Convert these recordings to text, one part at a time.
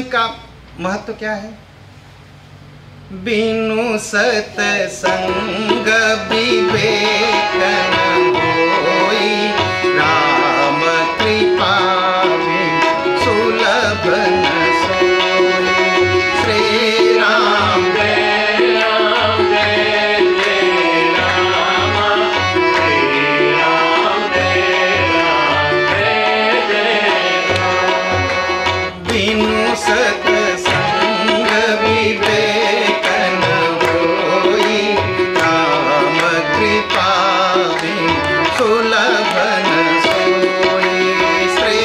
का महत्व क्या है? बिनु सतसंग विवेक न होई, राम कृपा बिनु सुलभ न सोई। श्री राम जय राम जय जय राम, श्री राम जय राम जय जय राम। बिनु सतसंग विवेक न होई, राम कृपा बिनु सुलभ न सोई। श्री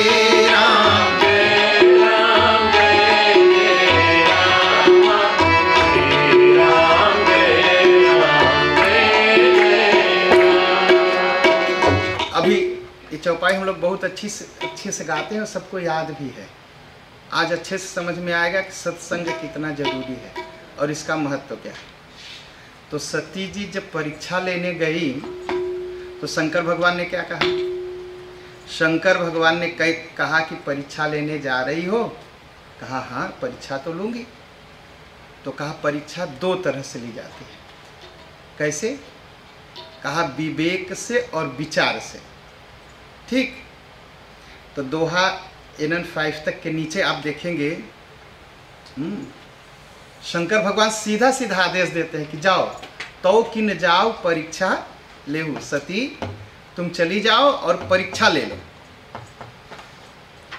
राम जय राम जय जय राम, श्री राम जय राम जय जय राम। अभी ये चौपाई हम लोग बहुत अच्छे से गाते हैं और सबको याद भी है। आज अच्छे से समझ में आएगा कि सत्संग कितना जरूरी है और इसका महत्व क्या है। तो सती जी जब परीक्षा लेने गई तो शंकर भगवान ने क्या कहा? शंकर भगवान ने कहा कि परीक्षा लेने जा रही हो? कहा हाँ परीक्षा तो लूंगी। तो कहा परीक्षा दो तरह से ली जाती है। कैसे? कहा विवेक से और विचार से। ठीक, तो दोहा NN 5 तक के नीचे आप देखेंगे शंकर भगवान सीधा सीधा आदेश देते हैं कि जाओ तो कि न जाओ परीक्षा लेहु, सती तुम चली जाओ और परीक्षा ले लो।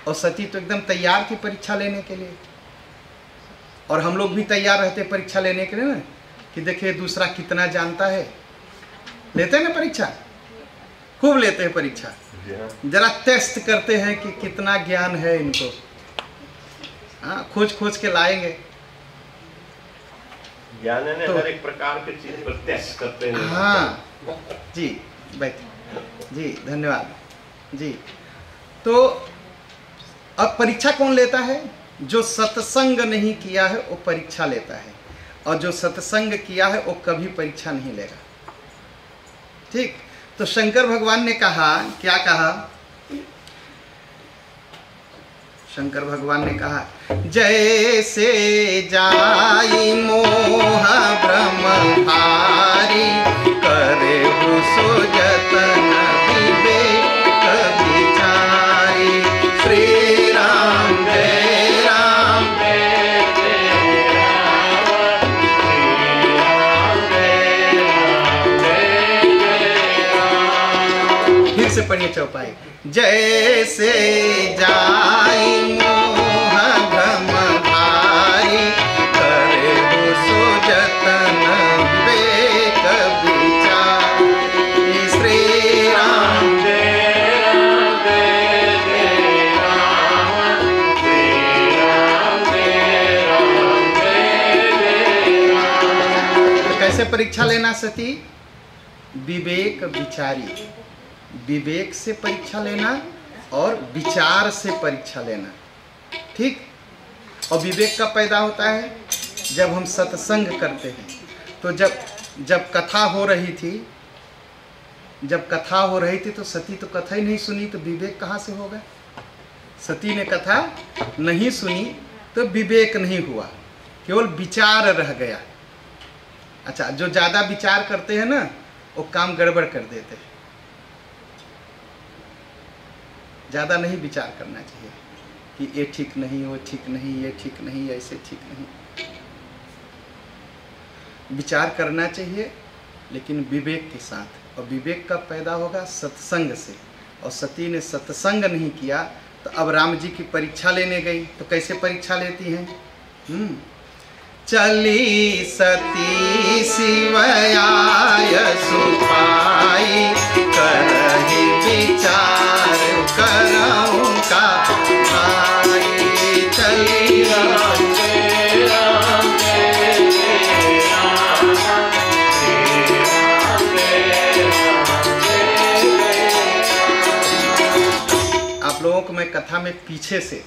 और सती तो एकदम तैयार थी परीक्षा लेने के लिए, और हम लोग भी तैयार रहते परीक्षा लेने के लिए ना, कि देखिए दूसरा कितना जानता है। लेते हैं ना परीक्षा, खूब लेते हैं परीक्षा, जरा टेस्ट करते हैं कि कितना ज्ञान है इनको। हाँ, खोज खोज के लाएंगे ज्ञान है तो हर एक प्रकार के चीज पर टेस्ट करते हैं। हाँ जी, बैठ जी, धन्यवाद जी। तो अब परीक्षा कौन लेता है? जो सत्संग नहीं किया है वो परीक्षा लेता है, और जो सत्संग किया है वो कभी परीक्षा नहीं लेगा। ठीक, तो शंकर भगवान ने कहा, क्या कहा? शंकर भगवान ने कहा जैसे जाई मोह भ्रम भारी, करे सो जतन विवेक विचारी। श्री राम जय राम जय जय राम, श्री राम जय राम जय जय राम। फिर से पढ़िए चौपाई। जैसे जाई मोह भ्रम भारी, करे सो जतन विवेक विचारी। श्री राम जय राम जय जय राम, श्री राम जय राम जय जय राम। तो कैसे परीक्षा लेना सती? विवेक विचारी, विवेक से परीक्षा लेना और विचार से परीक्षा लेना। ठीक, और विवेक कब पैदा होता है? जब हम सत्संग करते हैं। तो जब कथा हो रही थी, तो सती तो कथा ही नहीं सुनी, तो विवेक कहाँ से होगा? सती ने कथा नहीं सुनी तो विवेक नहीं हुआ, केवल विचार रह गया। अच्छा, जो ज़्यादा विचार करते हैं ना वो काम गड़बड़ कर देते हैं। ज़्यादा नहीं विचार करना चाहिए कि ये ठीक नहीं, वो ठीक नहीं, ये ठीक नहीं, ऐसे ठीक नहीं। विचार करना चाहिए लेकिन विवेक के साथ, और विवेक कब पैदा होगा? सत्संग से। और सती ने सत्संग नहीं किया, तो अब राम जी की परीक्षा लेने गई। तो कैसे परीक्षा लेती हैं? चली सती शिवयाय सुपाई, करहि विचार करऊं का भाई। चली राम जय राम जय जय राम, श्री राम जय राम जय जय राम। आप लोगों को मैं कथा में पीछे से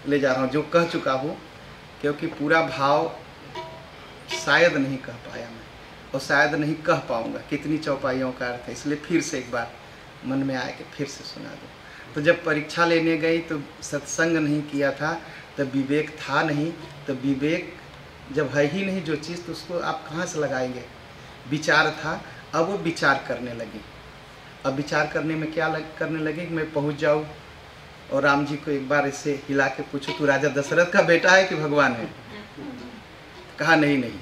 ले जा रहा हूँ, जो कह चुका हूँ, क्योंकि पूरा भाव शायद नहीं कह पाया मैं, और शायद नहीं कह पाऊंगा कितनी चौपाइयों का अर्थ है। इसलिए फिर से एक बार मन में आए कि फिर से सुना दूँ। तो जब परीक्षा लेने गई तो सत्संग नहीं किया था, तब विवेक था नहीं, तो विवेक जब है ही नहीं जो चीज़, तो उसको आप कहाँ से लगाएंगे। विचार था, अब वो विचार करने लगी। अब विचार करने में क्या करने लगी कि मैं पहुँच जाऊँ और राम जी को एक बार ऐसे हिला के पूछो, तू राजा दशरथ का बेटा है कि भगवान है। कहा नहीं नहीं,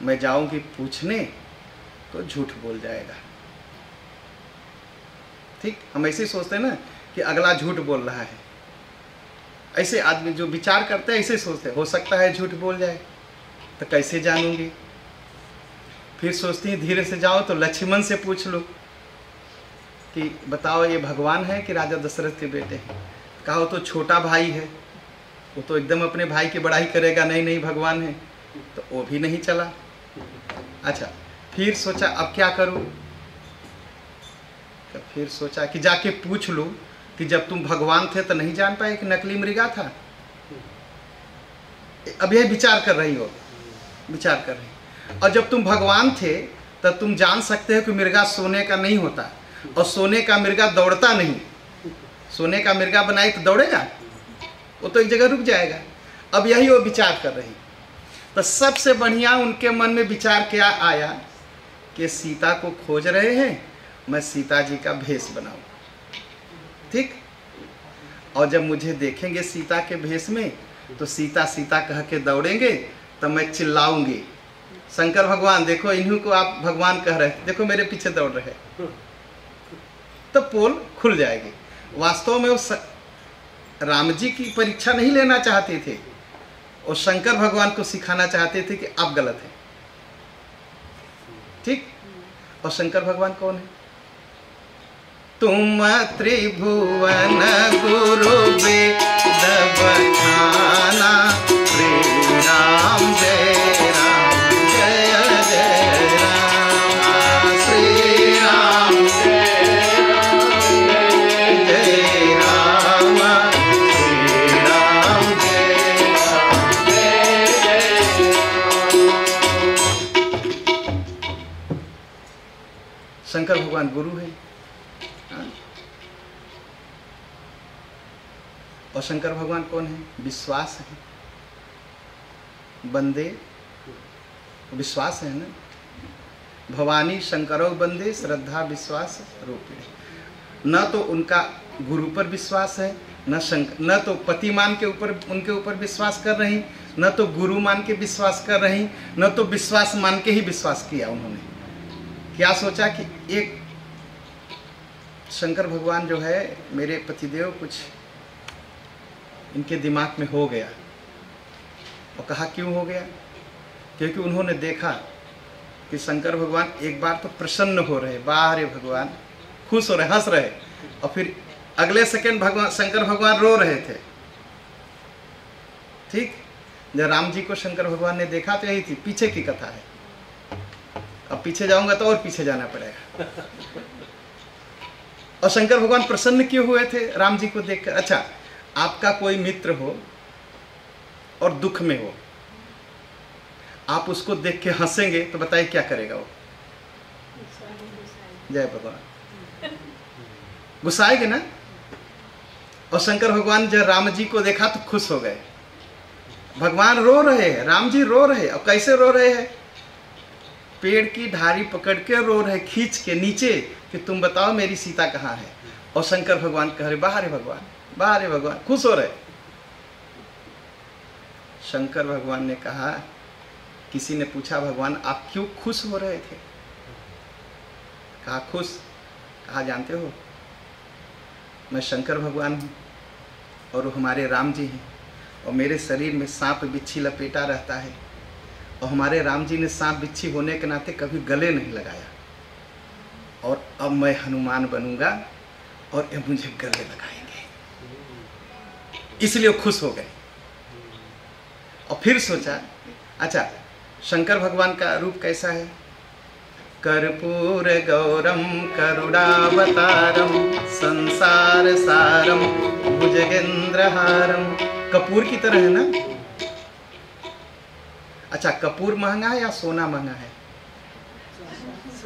मैं जाऊँगी पूछने तो झूठ बोल जाएगा। ठीक, हम ऐसे ही सोचते हैं ना कि अगला झूठ बोल रहा है। ऐसे आदमी जो विचार करते हैं ऐसे सोचते हैं, हो सकता है झूठ बोल जाए, तो कैसे जानूंगी। फिर सोचती हैं धीरे से जाओ तो लक्ष्मण से पूछ लो कि बताओ ये भगवान है कि राजा दशरथ के बेटे हैं। कहा वो तो छोटा भाई है, वो तो एकदम अपने भाई की बड़ाई करेगा, नहीं नहीं भगवान है, तो वो भी नहीं चला। अच्छा, फिर सोचा अब क्या करूं। तो फिर सोचा कि जाके पूछ लूं कि जब तुम भगवान थे तो नहीं जान पाए कि नकली मृगा था। अब यह विचार कर रही हो, विचार कर रही। और जब तुम भगवान थे तो तुम जान सकते हो कि मृगा सोने का नहीं होता, और सोने का मृगा दौड़ता नहीं। सोने का मृगा बनाए तो दौड़ेगा, वो तो एक जगह रुक जाएगा। अब यही वो विचार कर रही। तो सबसे बढ़िया उनके मन में विचार क्या आया कि सीता को खोज रहे हैं, मैं सीता जी का भेष बनाऊं। ठीक, और जब मुझे देखेंगे सीता के भेष में तो सीता सीता कह के दौड़ेंगे, तो मैं चिल्लाऊंगी, शंकर भगवान देखो, इन्हीं को आप भगवान कह रहे हैं, देखो मेरे पीछे दौड़ रहे। तो पोल खुल जाएगी। वास्तव में वो राम जी की परीक्षा नहीं लेना चाहते थे, और शंकर भगवान को सिखाना चाहते थे कि आप गलत हैं। ठीक, और शंकर भगवान कौन है? तुम त्रिभुवन गुरु वेद बखाना, श्री राम जय राम जय जय राम, श्री राम जय राम, श्री राम जय शंकर भगवान गुरु है। और शंकर भगवान कौन है? विश्वास है, बंदे विश्वास है ना। भवानी शंकरो बंदे श्रद्धा विश्वास रूपिणी। न तो उनका गुरु पर विश्वास है, न तो पति मान के ऊपर, उनके ऊपर विश्वास कर रही, न तो गुरु मान के विश्वास कर रही, न तो विश्वास मान के ही विश्वास किया उन्होंने। क्या सोचा कि एक शंकर भगवान जो है मेरे पतिदेव, कुछ इनके दिमाग में हो गया। और कहा क्यों हो गया? क्योंकि उन्होंने देखा कि शंकर भगवान एक बार तो प्रसन्न हो रहे, वाह रे भगवान, खुश हो रहे, हंस रहे, और फिर अगले सेकंड भगवान शंकर भगवान रो रहे थे। ठीक, जब राम जी को शंकर भगवान ने देखा तो यही थी, पीछे की कथा है। अब पीछे जाऊंगा तो और पीछे जाना पड़ेगा। और शंकर भगवान प्रसन्न क्यों हुए थे राम जी को देखकर? अच्छा, आपका कोई मित्र हो और दुख में हो, आप उसको देख के हंसेंगे तो बताइए क्या करेगा वो? जय भगवान, गुस्साएंगे ना। और शंकर भगवान जब राम जी को देखा तो खुश हो गए। भगवान रो रहे हैं, राम जी रो रहे हैं। और कैसे रो रहे हैं? पेड़ की धारी पकड़ के रो रहे, खींच के नीचे, कि तुम बताओ मेरी सीता कहाँ है। और शंकर भगवान कह रहे, बाहर है भगवान, बाहर है भगवान, खुश हो रहे। शंकर भगवान ने कहा, किसी ने पूछा भगवान आप क्यों खुश हो रहे थे? कहा खुश? कहा जानते हो, मैं शंकर भगवान हूँ और वो हमारे राम जी हैं, और मेरे शरीर में सांप बिच्छी लपेटा रहता है, और हमारे राम जी ने सांप बिच्छी होने के नाते कभी गले नहीं लगाया, और अब मैं हनुमान बनूंगा और ये मुझे गले लगाएंगे, इसलिए खुश हो गए। और फिर सोचा, अच्छा शंकर भगवान का रूप कैसा है? कर्पूर गौरम करुणावतारम संसार सारम भुजगेंद्रहारम। कपूर की तरह है ना। अच्छा, कपूर महंगा है या सोना महंगा है?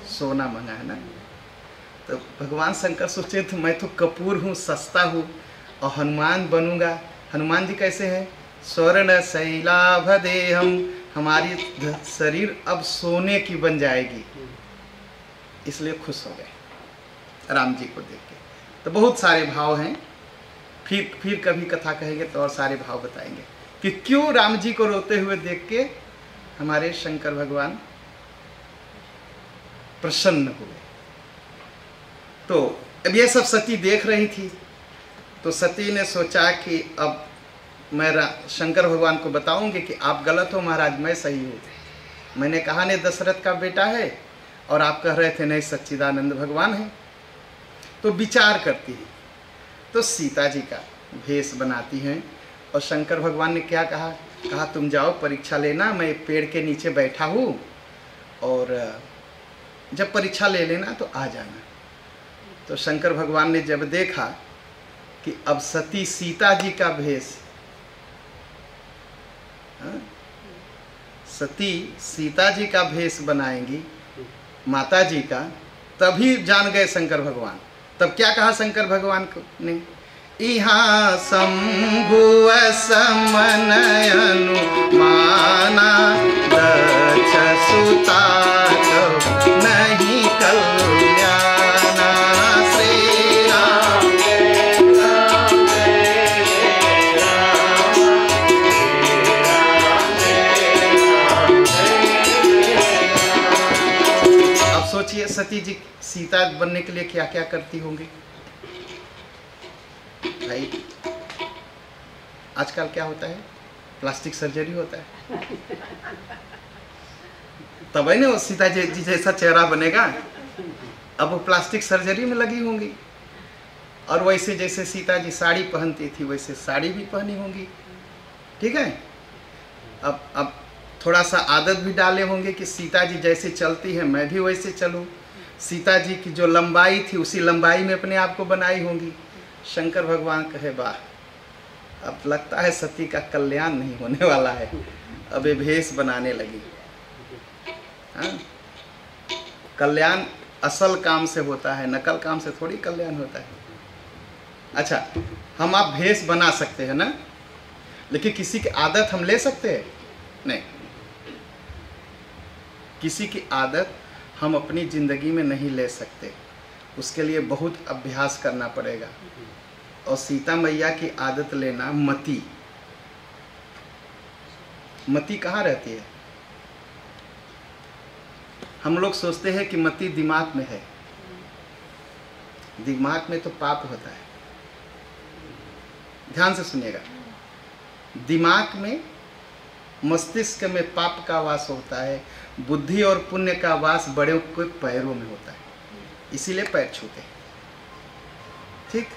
सोना महंगा है ना। तो भगवान शंकर सोचे थे मैं तो कपूर हूँ, सस्ता हूँ, और हनुमान बनूंगा। हनुमान जी कैसे हैं? स्वर्ण शैलाभदेहम, हमारी शरीर अब सोने की बन जाएगी, इसलिए खुश हो गए राम जी को देख के। तो बहुत सारे भाव हैं, फिर कभी कथा कहेंगे तो और सारे भाव बताएंगे कि क्यों राम जी को रोते हुए देख के हमारे शंकर भगवान प्रसन्न हुए। तो अब ये सब सती देख रही थी, तो सती ने सोचा कि अब मैं शंकर भगवान को बताऊंगी कि आप गलत हो महाराज, मैं सही हूँ। मैंने कहा नहीं दशरथ का बेटा है, और आप कह रहे थे नहीं सच्चिदानंद भगवान है। तो विचार करती है, तो सीता जी का भेष बनाती हैं, और शंकर भगवान ने क्या कहा, कहा तुम जाओ परीक्षा लेना, मैं पेड़ के नीचे बैठा हूँ, और जब परीक्षा ले लेना तो आ जाना। तो शंकर भगवान ने जब देखा कि अब सती सीता जी का भेष, सती सीता जी का भेष बनाएंगी माता जी का, तभी जान गए शंकर भगवान। तब क्या कहा शंकर भगवान को ने, इहाँ शंभु समनयनु माना दक्ष सुता नहीं कल्याणा। श्री राम अब सोचिए सती जी सीता बनने के लिए क्या क्या करती होंगी। भाई आजकल क्या होता है, प्लास्टिक सर्जरी होता है, तब है ना वो सीता जी जैसा चेहरा बनेगा। अब वो प्लास्टिक सर्जरी में लगी होंगी, और वैसे जैसे सीता जी साड़ी पहनती थी वैसे साड़ी भी पहनी होंगी। ठीक है, अब थोड़ा सा आदत भी डाले होंगे कि सीता जी जैसे चलती है मैं भी वैसे चलूँ। सीता जी की जो लंबाई थी उसी लंबाई में अपने आप को बनाई होंगी। शंकर भगवान कहे वाह, अब लगता है सती का कल्याण नहीं होने वाला है, अब ये भेष बनाने लगी। हाँ? कल्याण असल काम से होता है, नकल काम से थोड़ी कल्याण होता है। अच्छा, हम आप भेष बना सकते हैं ना, लेकिन किसी की आदत हम ले सकते हैं नहीं। किसी की आदत हम अपनी जिंदगी में नहीं ले सकते, उसके लिए बहुत अभ्यास करना पड़ेगा। और सीता मैया की आदत लेना, मति, मति कहाँ रहती है? हम लोग सोचते हैं कि मति दिमाग में है, दिमाग में तो पाप होता है। ध्यान से सुनिएगा, दिमाग में, मस्तिष्क में पाप का वास होता है, बुद्धि और पुण्य का वास बड़े के पैरों में होता है, इसीलिए पैर छूते हैं। ठीक,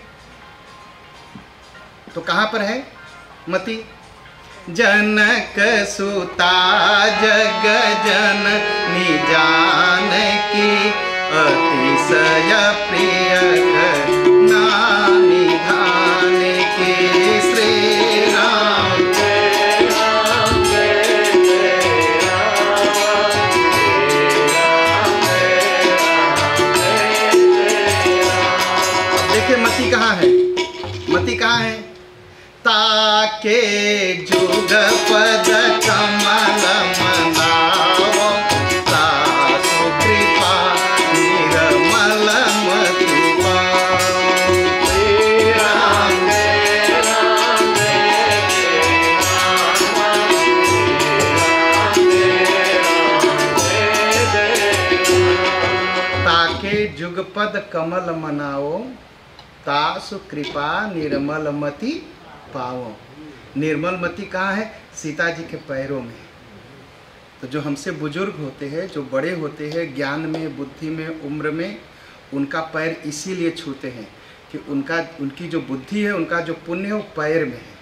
तो कहाँ पर है मति? जनक सुता जग जननी जानकी, अतिशय प्रिय नानी धान की। श्री राम देखिए मति कहाँ है, मति कहाँ है? ताके जुग पद कमल मनाओ, तासु कृपा निर्मल मति पाओ। श्री राम ताके जुग पद कमल मनाओ, तासु कृपा निर्मल मति पाओ। निर्मल मति कहाँ है? सीता जी के पैरों में। तो जो हमसे बुजुर्ग होते हैं, जो बड़े होते हैं ज्ञान में, बुद्धि में, उम्र में, उनका पैर इसीलिए छूते हैं कि उनकी जो बुद्धि है, उनका जो पुण्य है वो पैर में है,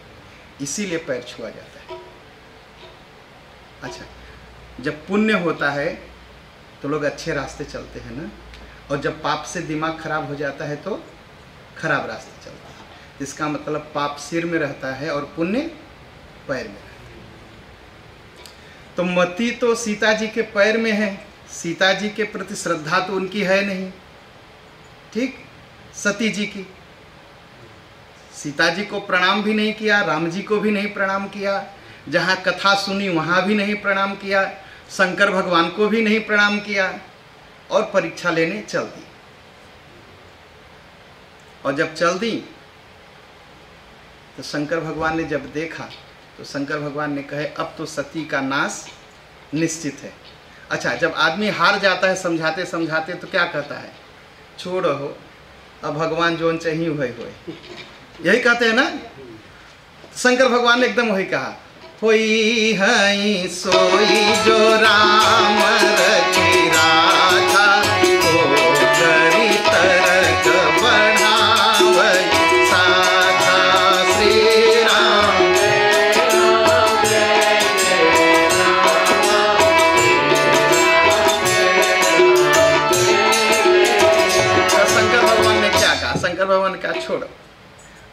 इसीलिए पैर छुआ जाता है। अच्छा, जब पुण्य होता है तो लोग अच्छे रास्ते चलते हैं ना, और जब पाप से दिमाग खराब हो जाता है तो खराब रास्ते चलते हैं। इसका मतलब पाप सिर में रहता है और पुण्य पैर में रहता है। तो मति तो सीता जी के पैर में है, सीता जी के प्रति श्रद्धा तो उनकी है नहीं। ठीक, सती जी की सीता जी को प्रणाम भी नहीं किया, राम जी को भी नहीं प्रणाम किया, जहाँ कथा सुनी वहाँ भी नहीं प्रणाम किया, शंकर भगवान को भी नहीं प्रणाम किया, और परीक्षा लेने चल दी। और जब चल दी तो शंकर भगवान ने जब देखा तो शंकर भगवान ने कहे अब तो सती का नाश निश्चित है। अच्छा, जब आदमी हार जाता है समझाते समझाते तो क्या कहता है, छोड़ो हो, अब भगवान जोन चाहिए हुए हुए, यही कहते हैं ना। शंकर भगवान ने एकदम वही कहा, होई हई सोई जो राम रखी राखा, ओ करी तरक बढ़ावै साधा, श्री राम शंकर भगवान ने क्या कहा, शंकर भगवान ने कहा छोड़ो,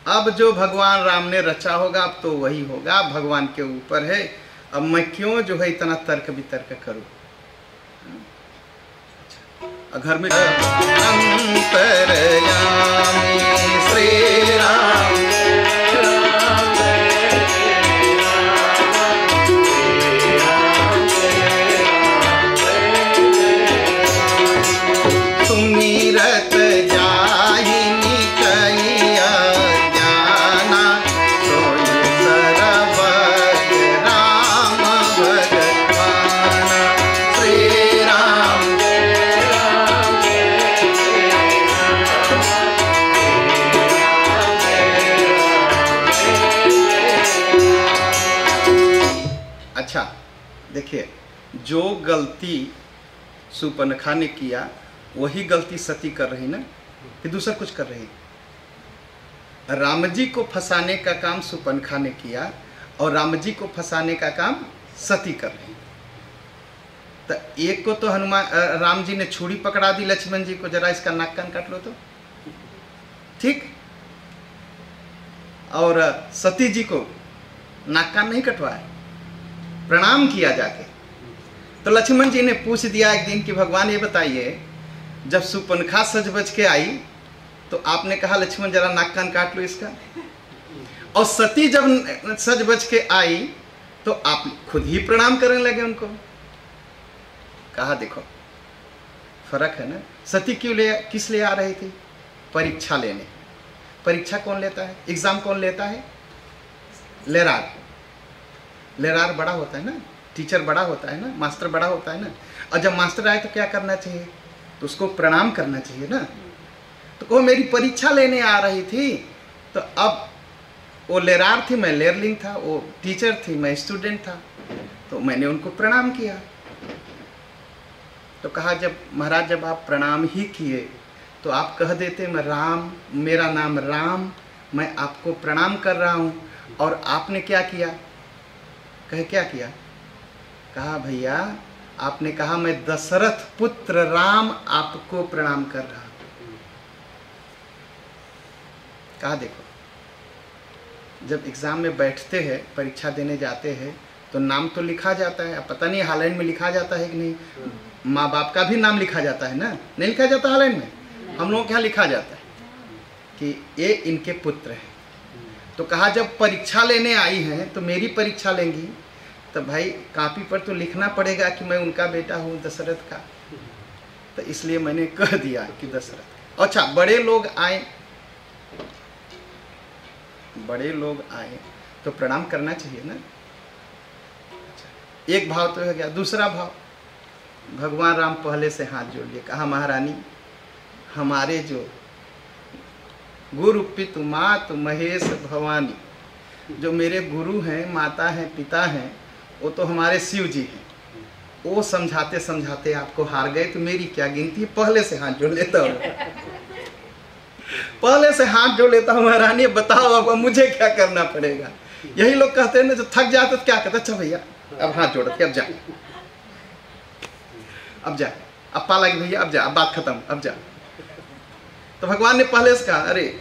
अब जो भगवान राम ने रचा होगा अब तो वही होगा, अब भगवान के ऊपर है, अब मैं क्यों जो है इतना तर्क वितर्क करूं। घर में अंतर्यामी श्री राम सुमिरत जाहि निकैया ज्ञाना, सोई सरबत राम भगवाना, श्री राम अच्छा देखिए, जो गलती सुपर्णखा ने किया वही गलती सती कर रही ना, कि दूसरा कुछ कर रही। राम जी को फंसाने का काम सुपर्णखा ने किया और राम जी को फंसाने का काम सती कर रही। तो एक को तो हनुमान राम जी ने छुरी पकड़ा दी लक्ष्मण जी को, जरा इसका नाक कान काट लो तो, ठीक, और सती जी को नाक कान नहीं कटवाया, प्रणाम किया जाके। तो लक्ष्मण जी ने पूछ दिया एक दिन कि भगवान ये बताइए, जब सुपर्णखा सज बज के आई तो आपने कहा लक्ष्मण जरा नाक कान काट लो इसका, और सती जब सज बज के आई तो आप खुद ही प्रणाम करने लगे उनको। कहा देखो फर्क है ना, सती किस लिए आ रही थी, परीक्षा लेने। परीक्षा कौन लेता है, एग्जाम कौन लेता है, लेरार। लेरार बड़ा होता है ना, टीचर बड़ा होता है ना, मास्टर बड़ा होता है ना, और जब मास्टर आए तो क्या करना चाहिए, तो उसको प्रणाम करना चाहिए ना। तो वो मेरी परीक्षा लेने आ रही थी, तो अब वो लेरार थी, मैं लेरलिंग था, वो टीचर थी, मैं स्टूडेंट था, तो मैंने उनको प्रणाम किया। तो कहा जब महाराज जब आप प्रणाम ही किए तो आप कह देते मैं राम, मेरा नाम राम, मैं आपको प्रणाम कर रहा हूँ, और आपने क्या किया, कहे क्या किया, कहा भैया आपने कहा मैं दशरथ पुत्र राम आपको प्रणाम कर रहा हूं। कहा देखो जब एग्जाम में बैठते हैं, परीक्षा देने जाते हैं, तो नाम तो लिखा जाता है, अब पता नहीं हालैंड में लिखा जाता है कि नहीं, माँ बाप का भी नाम लिखा जाता है ना, नहीं लिखा जाता हालैंड में, हम लोगों के यहाँ लिखा जाता है कि ये इनके पुत्र हैं। तो कहा जब परीक्षा लेने आई हैं तो मेरी परीक्षा लेंगी, तो भाई कॉपी पर तो लिखना पड़ेगा कि मैं उनका बेटा हूँ दशरथ का, तो इसलिए मैंने कह दिया कि दशरथ। अच्छा बड़े लोग आए, बड़े लोग आए तो प्रणाम करना चाहिए ना। अच्छा, एक भाव तो हो गया। दूसरा भाव, भगवान राम पहले से हाथ जोड़ लिए, कहा महारानी हमारे जो गुरु पितु मातु महेश भवानी, जो मेरे गुरु हैं, माता हैं, पिता हैं, वो तो हमारे शिव जी हैं, वो समझाते समझाते आपको हार गए, तो मेरी क्या गिनती है, पहले से हाथ जोड़ लेता हूँ, पहले से हाथ जोड़ लेता हूँ महारानी, बताओ अब मुझे क्या करना पड़ेगा। यही लोग कहते हैं ना, जो थक जाते तो क्या कहते, अच्छा भैया अब हाथ जोड़, अब जा, अब जा, अब पा लगी भैया, अब जा, अब बात खत्म, अब जा। तो भगवान ने पहले से कहा अरे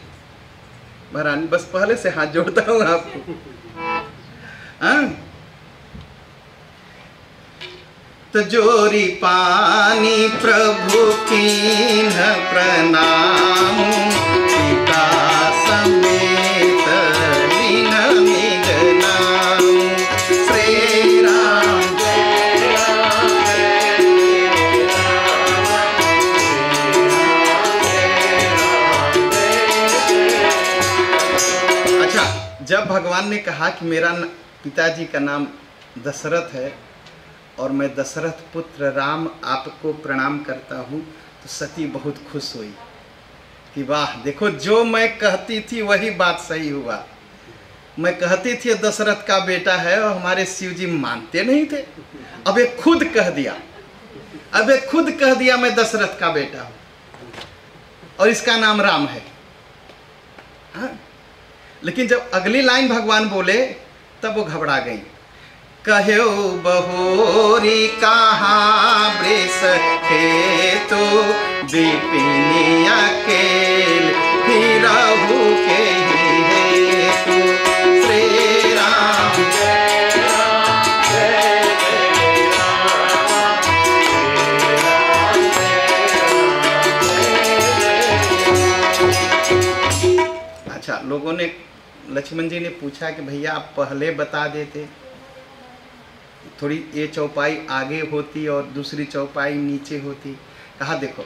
महारानी बस पहले से हाथ जोड़ता हूँ आपको। तो जोरी पानी प्रभु कीन्ह प्रणाम, पिता समेत भगवान ने कहा कि मेरा पिताजी का नाम दशरथ है और मैं दशरथ पुत्र राम आपको प्रणाम करता हूँ, तो सती बहुत खुश हुई कि वाह, देखो जो मैं कहती थी वही बात सही हुआ। मैं कहती थी दशरथ का बेटा है और हमारे शिव जी मानते नहीं थे। अब ये खुद कह दिया, अब ये खुद कह दिया मैं दशरथ का बेटा हूँ और इसका नाम राम है। हाँ? लेकिन जब अगली लाइन भगवान बोले तब वो घबरा गई। कहो बहोरी कहाँ वृष खेतु विपिन अकेल फिरहु के हेतु। श्री राम जय राम जय जय राम, श्री राम जय राम। अच्छा, लोगों ने, लक्ष्मण जी ने पूछा कि भैया आप पहले बता देते, थोड़ी ये चौपाई आगे होती और दूसरी चौपाई नीचे होती। कहा देखो,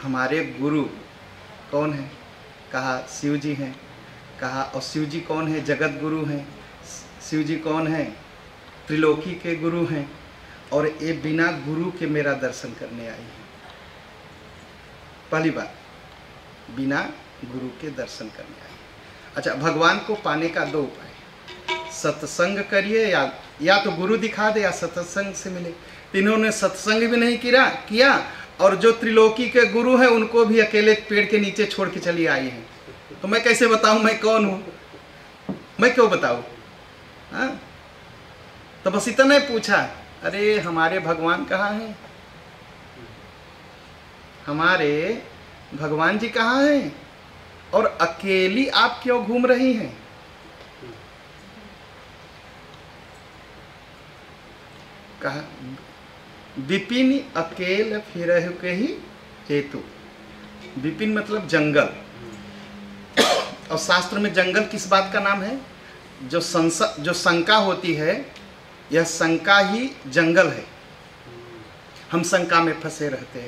हमारे गुरु कौन है? कहा शिव जी हैं। कहा और शिव जी कौन है? जगत गुरु हैं। शिव जी कौन है? त्रिलोकी के गुरु हैं। और ये बिना गुरु के मेरा दर्शन करने आई है। पहली बात, बिना गुरु के दर्शन करने आई। अच्छा, भगवान को पाने का दो उपाय, सत्संग करिए या तो गुरु दिखा दे या सत्संग से मिले। इन्होंने सत्संग भी नहीं किया और जो त्रिलोकी के गुरु हैं उनको भी अकेले पेड़ के नीचे छोड़ के चली आई हैं। तो मैं कैसे बताऊं मैं कौन हूं? मैं क्यों बताऊं? हाँ, तो बस इतना ही पूछा, अरे हमारे भगवान कहाँ हैं? हमारे भगवान जी कहाँ हैं और अकेली आप क्यों घूम रही हैं? कहा विपिन अकेल फिरहु के ही हेतु। विपिन मतलब जंगल, और शास्त्र में जंगल किस बात का नाम है? जो शंका होती है, यह शंका ही जंगल है। हम शंका में फंसे रहते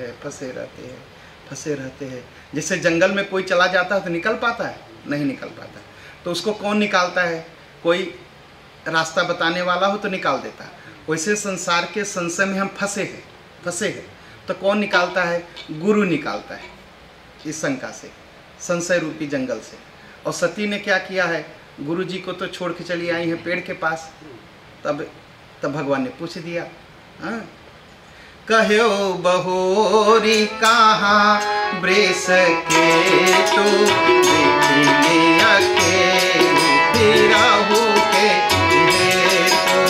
हैं। जैसे जंगल में कोई चला जाता है तो निकल पाता है? नहीं निकल पाता। तो उसको कौन निकालता है? कोई रास्ता बताने वाला हो तो निकाल देता है। वैसे संसार के संशय में हम फंसे हैं तो कौन निकालता है? गुरु निकालता है इस शंका से, संशय रूपी जंगल से। और सती ने क्या किया है? गुरु जी को तो छोड़ के चली आई है पेड़ के पास। तब भगवान ने पूछ दिया, हाँ, कहो बहोरी कहाँ वृष खेतु विपिन अकेल फिरहु के हेतु।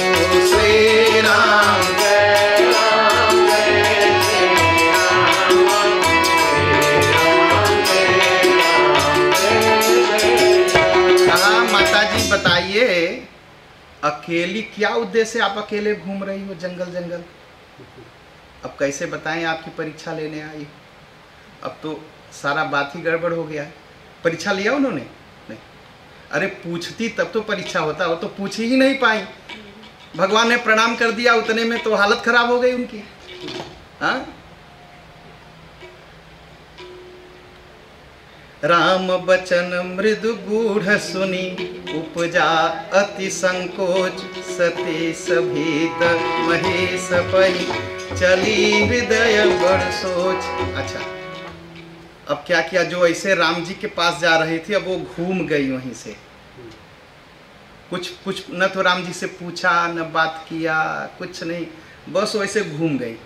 श्री राम जय राम जय जय राम, श्री राम जय राम। कहा माता जी बताइए, अकेली क्या उद्देश्य, आप अकेले घूम रही हो जंगल? अब कैसे बताएं? आपकी परीक्षा लेने आई, अब तो सारा बात ही गड़बड़ हो गया है। परीक्षा लिया उन्होंने? नहीं। अरे पूछती तब तो परीक्षा होता, वो तो पूछ ही नहीं पाई। भगवान ने प्रणाम कर दिया, उतने में तो हालत खराब हो गई उनकी। हाँ, राम बचन मृदु गूढ़ सुनी उपजा अति संकोच। सती सभीत महेश पही चली हृदय बड़ सोच। अच्छा, अब क्या किया? जो ऐसे राम जी के पास जा रही थी, अब वो घूम गई वहीं से। कुछ न तो राम जी से पूछा, न बात किया, कुछ नहीं, बस वैसे घूम गई।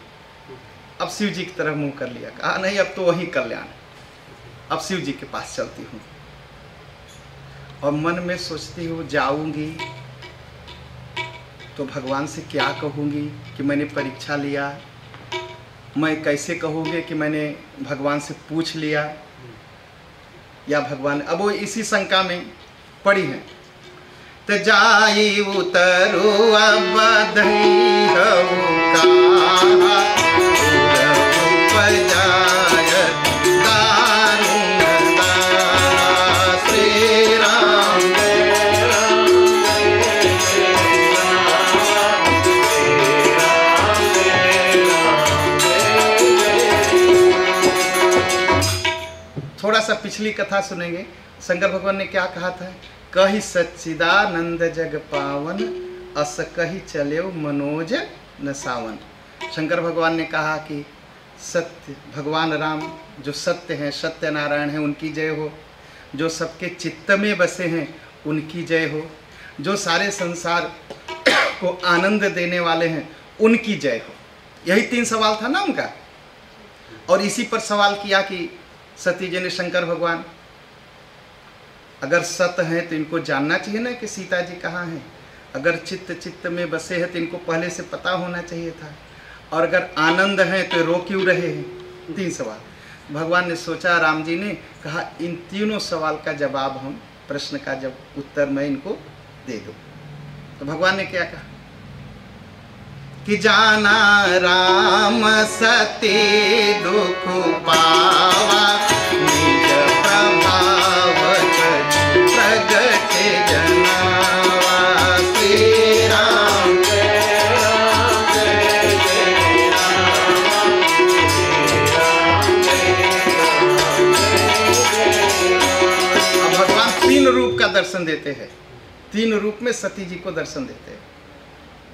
अब शिव जी की तरफ मुंह कर लिया। कहा नहीं, अब तो वही कल्याण, अब शिव जी के पास चलती हूँ। और मन में सोचती हूँ जाऊंगी तो भगवान से क्या कहूँगी कि मैंने परीक्षा लिया। मैं कैसे कहूँगी कि मैंने भगवान से पूछ लिया, या भगवान, अब वो इसी शंका में पड़ी है। तो जाई उतरू अब थोड़ा सा पिछली कथा सुनेंगे, शंकर भगवान ने क्या कहा था, कही सच्चिदानंद जग पावन, अस कही चलो मनोज न सावन। शंकर भगवान ने कहा कि सत्य भगवान राम जो सत्य हैं, सत्य नारायण हैं, उनकी जय हो। जो सबके चित्त में बसे हैं उनकी जय हो। जो सारे संसार को आनंद देने वाले हैं उनकी जय हो। यही 3 सवाल था ना उनका। और इसी पर सवाल किया कि सती जी ने, शंकर भगवान अगर सत्य हैं तो इनको जानना चाहिए ना कि सीता जी कहाँ हैं। अगर चित्त में बसे हैं तो इनको पहले से पता होना चाहिए था। और अगर आनंद हैं तो रो क्यों रहे हैं। 3 सवाल भगवान ने सोचा, राम जी ने कहा इन तीनों सवाल का जवाब हम, प्रश्न का जब उत्तर मैं इनको दे दूं। तो भगवान ने क्या कहा कि जाना राम सती दुख पावा, निज प्रभाव प्रगट जनावा। श्री राम रूप का दर्शन देते हैं। 3 रूप में सती जी को दर्शन देते हैं।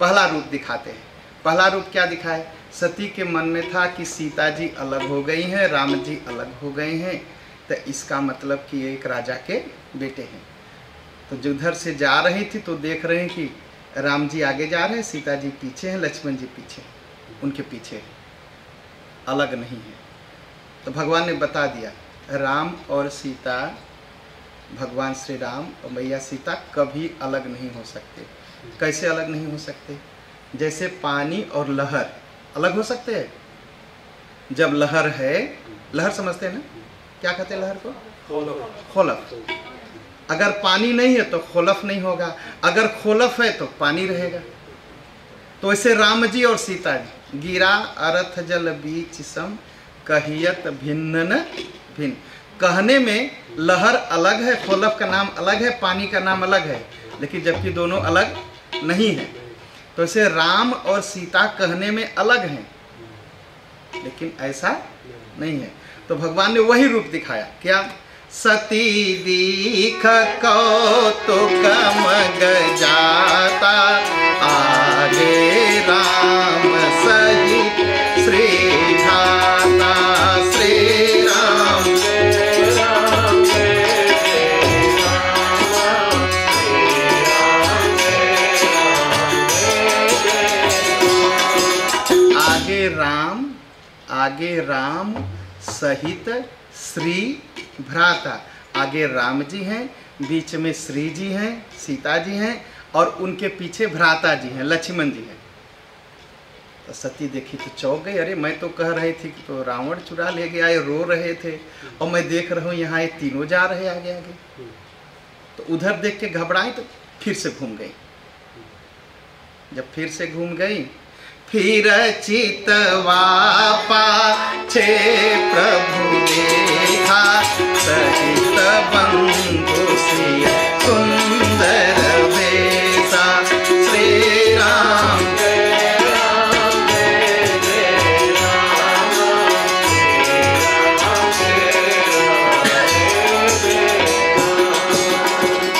पहला रूप दिखाते हैं। पहला रूप क्या दिखाए, सती के मन में था कि सीता जी अलग हो गई हैं, राम जी अलग हो गए हैं, तो इसका मतलब कि ये एक राजा के बेटे हैं। तो जिधर से जा रही थी तो देख रहे हैं कि राम जी आगे जा रहे हैं, सीता जी पीछे हैं, लक्ष्मण जी पीछे, उनके पीछे अलग नहीं है। तो भगवान ने बता दिया राम और सीता, भगवान श्री राम और मैया सीता कभी अलग नहीं हो सकते। कैसे अलग नहीं हो सकते, जैसे पानी और लहर अलग हो सकते हैं। जब लहर है, लहर समझते हैं ना, क्या कहते हैं लहर को, खोलफ। अगर पानी नहीं है तो खोलफ नहीं होगा, अगर खोलफ है तो पानी रहेगा। तो ऐसे राम जी और सीता जी, गिरा अरथ जल बीच सम, कहियत भिन्न न भिन्न। कहने में लहर अलग है, खोलफ का नाम अलग है, पानी का नाम अलग है, लेकिन जबकि दोनों अलग नहीं है। तो इसे राम और सीता कहने में अलग हैं, लेकिन ऐसा नहीं है। तो भगवान ने वही रूप दिखाया, क्या, सती दीख कौतुक मग जाता, आगे राम सहित श्री धाता। श्री राम आगे राम सहित श्री भ्राता। आगे राम जी हैं, बीच में श्री जी हैं, सीता जी हैं, और उनके पीछे भ्राता जी हैं, लक्ष्मण जी हैं। तो सती देखी तो चौंक गई, अरे मैं तो कह रही थी कि तो रावण चुरा ले गया, ये रो रहे थे, और मैं देख रहा हूँ यहाँ ये तीनों जा रहे आगे आगे। तो उधर देख के घबराई तो फिर से घूम गई। जब फिर से घूम गई, फिर चितवा पाछे प्रभु देखा, सहित बंधु सिय सुंदर वेसा। श्री राम जय राम जय जय राम,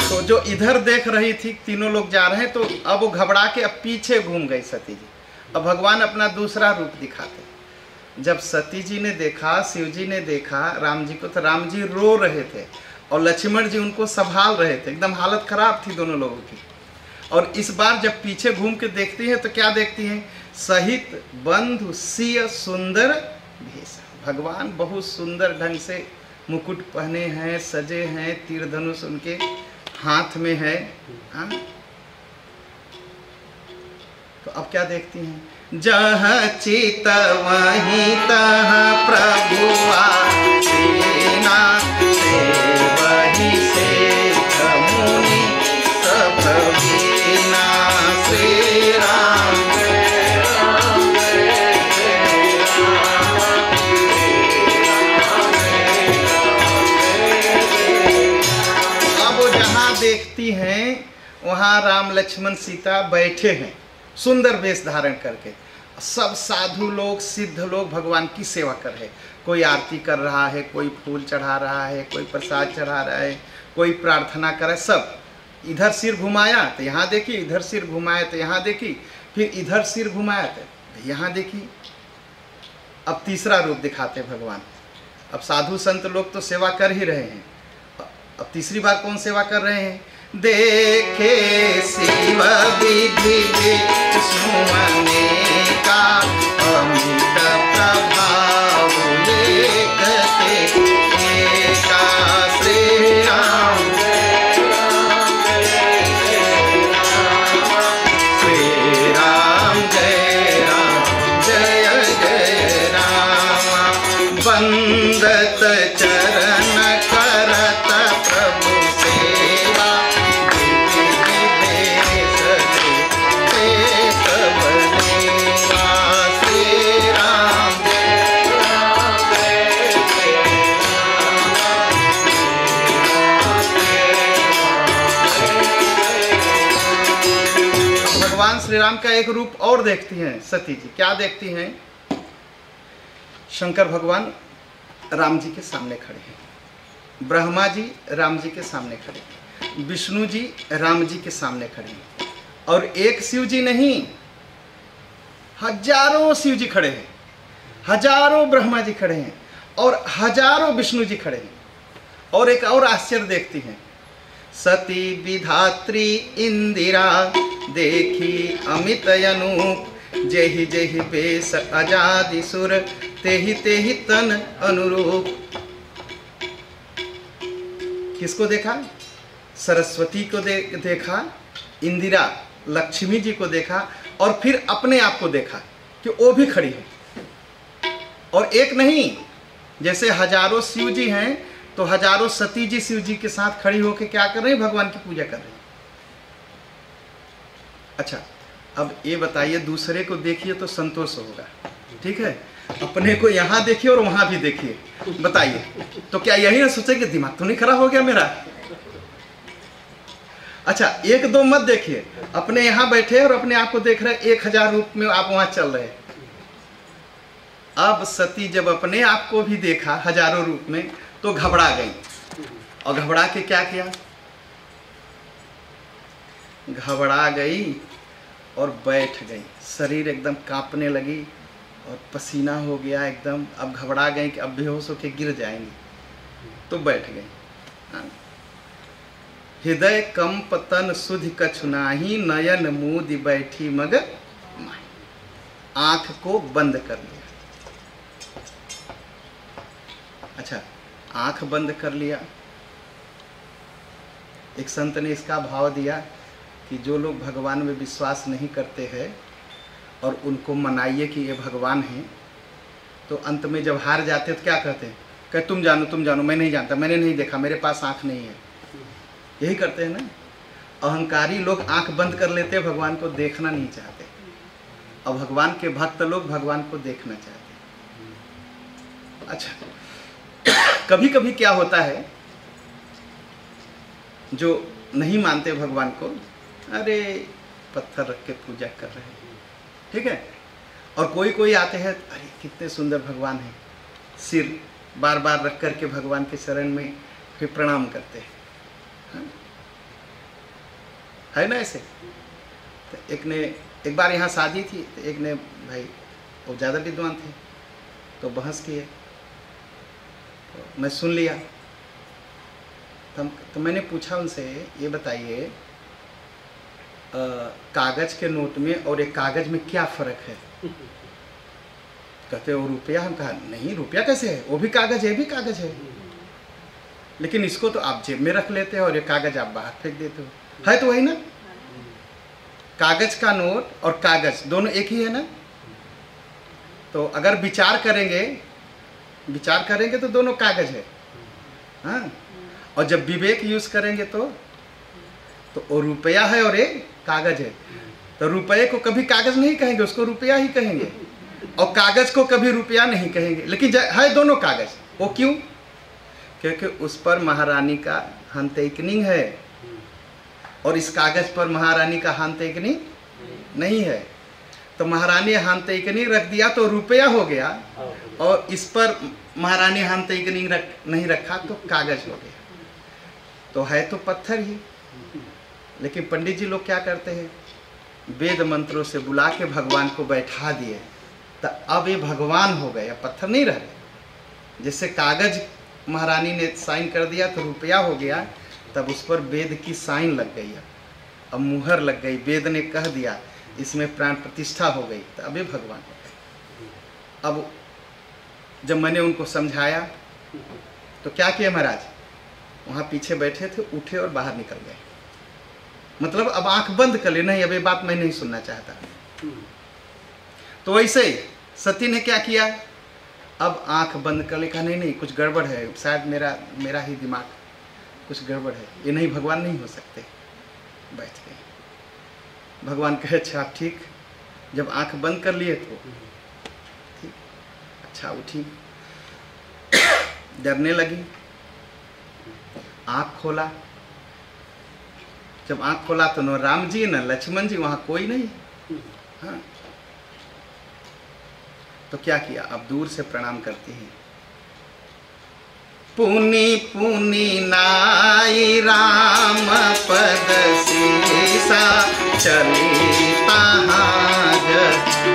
तो जो इधर देख रही थी तीनों लोग जा रहे हैं, तो अब वो घबरा के अब पीछे घूम गई सती जी। अब भगवान अपना दूसरा रूप दिखाते। जब सती जी ने देखा, शिव जी ने देखा राम जी को, तो राम जी रो रहे थे और लक्ष्मण जी उनको संभाल रहे थे। एकदम हालत खराब थी दोनों लोगों की। और इस बार जब पीछे घूम के देखती हैं तो क्या देखती हैं, सहित बंधु सिय सुंदर भेष। भगवान बहुत सुंदर ढंग से मुकुट पहने हैं, सजे हैं, तीर धनुष उनके हाथ में है। हाँ? तो अब क्या देखती हैं, जहाँ चित वहीं तहाँ प्रभु आसीना, से वहीं से मुनि सब वीना। श्री राम जय राम जय जय राम, अब वो जहाँ देखती हैं वहाँ राम लक्ष्मण सीता बैठे हैं सुंदर वेश धारण करके। सब साधु लोग, सिद्ध लोग भगवान की सेवा कर रहे हैं। कोई आरती कर रहा है, कोई फूल चढ़ा रहा है, कोई प्रसाद चढ़ा रहा है, कोई प्रार्थना कर रहा है। सब इधर सिर घुमाया तो यहाँ देखी, इधर सिर घुमाया तो यहाँ देखी, फिर इधर सिर घुमाया तो यहाँ देखी। अब तीसरा रूप दिखाते भगवान। अब साधु संत लोग तो सेवा कर ही रहे हैं, अब तीसरी बार कौन सेवा कर रहे हैं? देखे शिव विधि सुमने का अमित प्रभाव देखते एका। श्री राम श्री राम जय राम जय जय राम। वंदत चरण करत प्रभु सेवा, भगवान श्री राम का एक रूप और देखती हैं सती जी। क्या देखती हैं? शंकर भगवान राम जी के सामने खड़े हैं, ब्रह्मा जी राम जी के सामने खड़े हैं, विष्णु जी राम जी के सामने खड़े हैं, और एक शिव जी नहीं, हजारों शिव जी खड़े हैं, हजारों ब्रह्मा जी खड़े हैं, और हजारों विष्णु जी खड़े हैं। और एक और आश्चर्य देखती हैं, सती विधात्री इंदिरा देखी अमित अनूप, जेहि जेहि बेस अजादि सुर, तेहि तेहि तन अनुरूप। किसको देखा? सरस्वती को देखा, इंदिरा लक्ष्मी जी को देखा, और फिर अपने आप को देखा कि वो भी खड़ी है। और एक नहीं, जैसे हजारों शिव जी हैं तो हजारों सती जी शिव जी के साथ खड़ी होकर क्या कर रही हैं? भगवान की पूजा कर रही हैं। अच्छा, अब ये बताइए, दूसरे को देखिए तो संतोष होगा, ठीक है? अपने को यहाँ देखिए और वहां भी देखिए, बताइए तो क्या यही ना सोचे कि दिमाग तो नहीं खराब हो गया मेरा? अच्छा, एक दो मत देखिए, अपने यहाँ बैठे और अपने आप को देख रहे, 1000 रूप में आप वहां चल रहे। अब सती जब अपने आप को भी देखा हजारों रूप में तो घबरा गई, और घबरा के क्या किया? घबरा गई और बैठ गई, शरीर एकदम कांपने लगी और पसीना हो गया एकदम। अब घबरा गई कि अब बेहोश होके गिर जाएंगे, तो बैठ गई। हाँ। हृदय कंप तन सुधि कछु नाही, नयन मूदि बैठी मग माही। आंख को बंद कर लिया। अच्छा, आंख बंद कर लिया। एक संत ने इसका भाव दिया कि जो लोग भगवान में विश्वास नहीं करते हैं और उनको मनाइए कि ये भगवान हैं, तो अंत में जब हार जाते तो क्या कहते हैं? कहे तुम जानो, मैं नहीं जानता, मैंने नहीं देखा, मेरे पास आंख नहीं है। यही करते हैं ना। अहंकारी लोग आंख बंद कर लेते हैं, भगवान को देखना नहीं चाहते, और भगवान के भक्त लोग भगवान को देखना चाहते हैं। अच्छा, कभी कभी क्या होता है, जो नहीं मानते भगवान को, अरे पत्थर रख के पूजा कर रहे हैं, ठीक है? और कोई कोई आते हैं, अरे कितने सुंदर भगवान हैं, सिर बार बार रख करके भगवान के चरण में फिर प्रणाम करते हैं। हाँ? है ना ऐसे? तो एक बार यहाँ शादी थी, तो एक ने, भाई वो ज़्यादा विद्वान थे, तो बहस किए, तो मैं सुन लिया। तो मैंने पूछा उनसे, ये बताइए कागज के नोट में और एक कागज में क्या फ़र्क है? कहते वो रुपया। हम कहा नहीं, रुपया कैसे है, वो भी कागज है, ये भी कागज है, लेकिन इसको तो आप जेब में रख लेते हो और ये कागज आप बाहर फेंक देते हो, है तो वही ना? कागज का नोट और कागज दोनों एक ही है ना? तो अगर विचार करेंगे तो दोनों कागज है। हाँ, और जब विवेक यूज करेंगे तो वो रुपया है और एक कागज है। तो रुपये को कभी कागज नहीं कहेंगे, उसको रुपया ही कहेंगे, और कागज को कभी रुपया नहीं कहेंगे, लेकिन है दोनों कागज। वो क्यों? क्योंकि उस पर महारानी का हंतेकनिंग है और इस कागज पर महारानी का हंतेकनिंग नहीं है। तो महारानी हांतैकनी रख दिया तो रुपया हो गया, और इस पर महारानी हांतैकनी नहीं रखा तो कागज हो गया। तो है तो पत्थर ही, लेकिन पंडित जी लोग क्या करते हैं, वेद मंत्रों से बुला के भगवान को बैठा दिए, तो अब ये भगवान हो गए, अब पत्थर नहीं रह गए। जैसे कागज महारानी ने साइन कर दिया तो रुपया हो गया, तब उस पर वेद की साइन लग गई, अब मुहर लग गई, वेद ने कह दिया, इसमें प्राण प्रतिष्ठा हो गई, तो अब ये भगवान हो गए। अब जब मैंने उनको समझाया तो क्या किया महाराज, वहाँ पीछे बैठे थे, उठे और बाहर निकल गए। मतलब अब आंख बंद कर ले, नहीं अब ये बात मैं नहीं सुनना चाहता। तो वैसे ही सती ने क्या किया, अब आंख बंद कर ले, कहा नहीं नहीं कुछ गड़बड़ है, शायद मेरा ही दिमाग कुछ गड़बड़ है, ये नहीं भगवान नहीं हो सकते। बैठ गए। भगवान कहे अच्छा ठीक, जब आंख बंद कर लिए तो ठीक, अच्छा उठी, डरने लगी, आंख खोला। जब आंख खोला तो न राम जी न लक्ष्मण जी, वहां कोई नहीं। हाँ, तो क्या किया, अब दूर से प्रणाम करती हैं। पुनि पुनि नाई राम पद सीसा, चली तहां